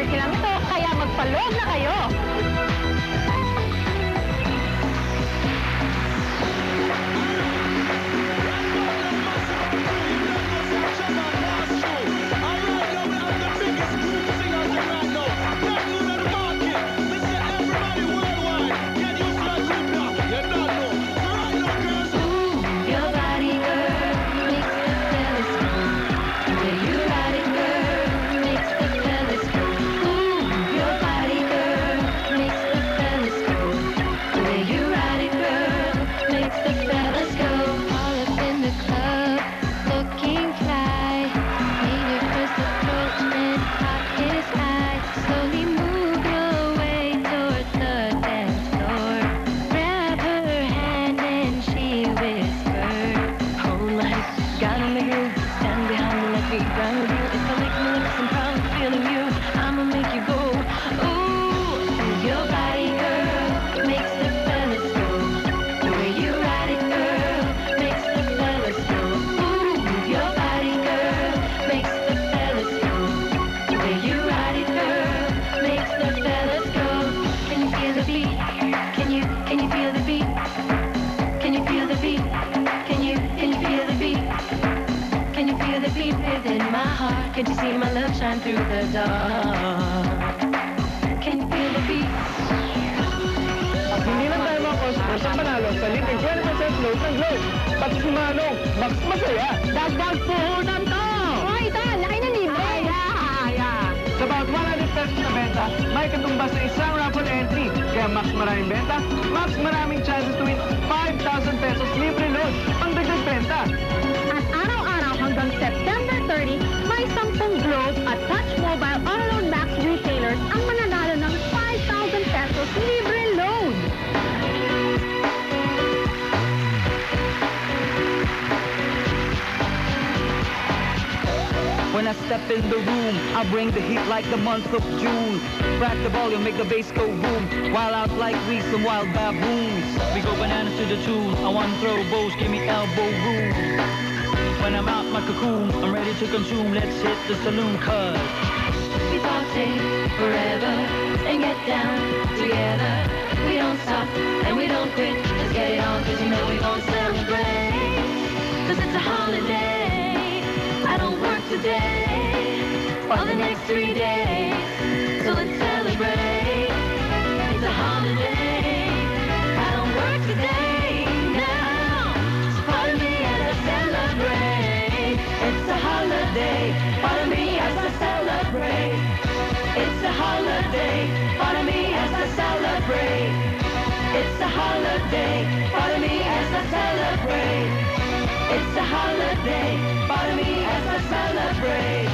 30 lang ito, kaya magpa-load na kayo. Can't you see my love shine through the dark? Can you feel the beat? At hindi lang tayo mga customers ang panalo sa libreng 20% load ng Globe. Pati si Manong, mas masaya. Dagdag puhunan to! Oh, ito, laki na libre! Sa bawat 100 pesos na benta, may katumbas na isang raffle entry. Kaya max maraming benta, max maraming chances to win 5,000 pesos libre load. Ang dagdag benta. At araw-araw hanggang September 30, may 10 Globe at Touch Mobile Auto Max retailers ang mananalo ng 5,000 pesos libre load. When I step in the room, I bring the heat like the month of June. Crack the volume, make the bass go boom. Wild out like we some wild baboons. We go bananas to the tune. I want to throw bows, give me elbow room. When I'm out my cocoon, I'm ready to consume. Let's hit the saloon, cuz We party forever and get down together. We don't stop and we don't quit. Let's get it on, cause you know we gon' celebrate. Cause it's a holiday. I don't work today or the next 3 days. So let's celebrate. It's a holiday. I don't work today. Now, so pardon me as I celebrate. It's a holiday. Pardon me as I celebrate. It's a holiday. Pardon me as I celebrate. It's a holiday. Pardon me as I celebrate. It's a holiday. Pardon me as I celebrate.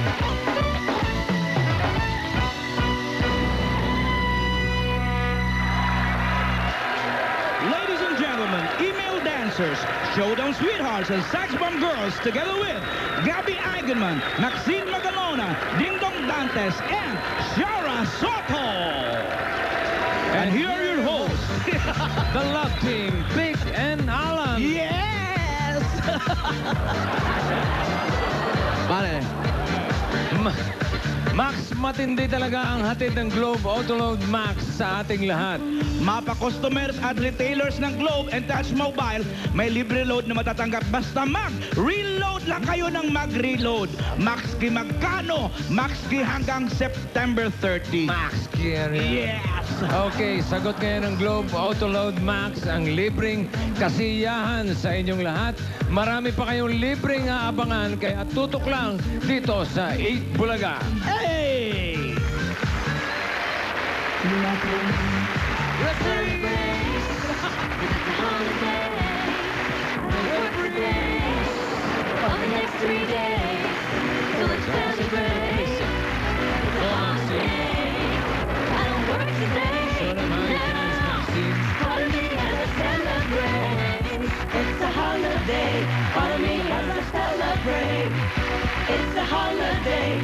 Ladies and gentlemen, email dancers, showdown sweethearts, and sax bomb girls, together with Gabby Eigenman, Maxine Magalona, Ding Dong Dantes, and Shara Soto. And here are your hosts, The Love Team, Vic and Alan. yes! Pare, Max, matindi talaga ang hatid ng Globe Autoload Max sa ating lahat. Mapa customers at retailers ng Globe and Touch Mobile, may libre load na matatanggap basta mag-reload lang kayo ng mag-reload. Max ki magkano? Max ki hanggang September 30. Max, Kier. Yes! Okay, sagot ngayon ng Globe Autoload Max ang libreng kasiyahan sa inyong lahat. Marami pa kayong libreng aabangan, kaya tutok lang dito sa 8 Bulaga. Hey! Let's celebrate. It's a holiday. I don't work today or the next 3 days. So let's celebrate. It's a holiday. I don't work today. Now, pardon me as I celebrate. It's a holiday. Pardon me as I celebrate. It's a holiday.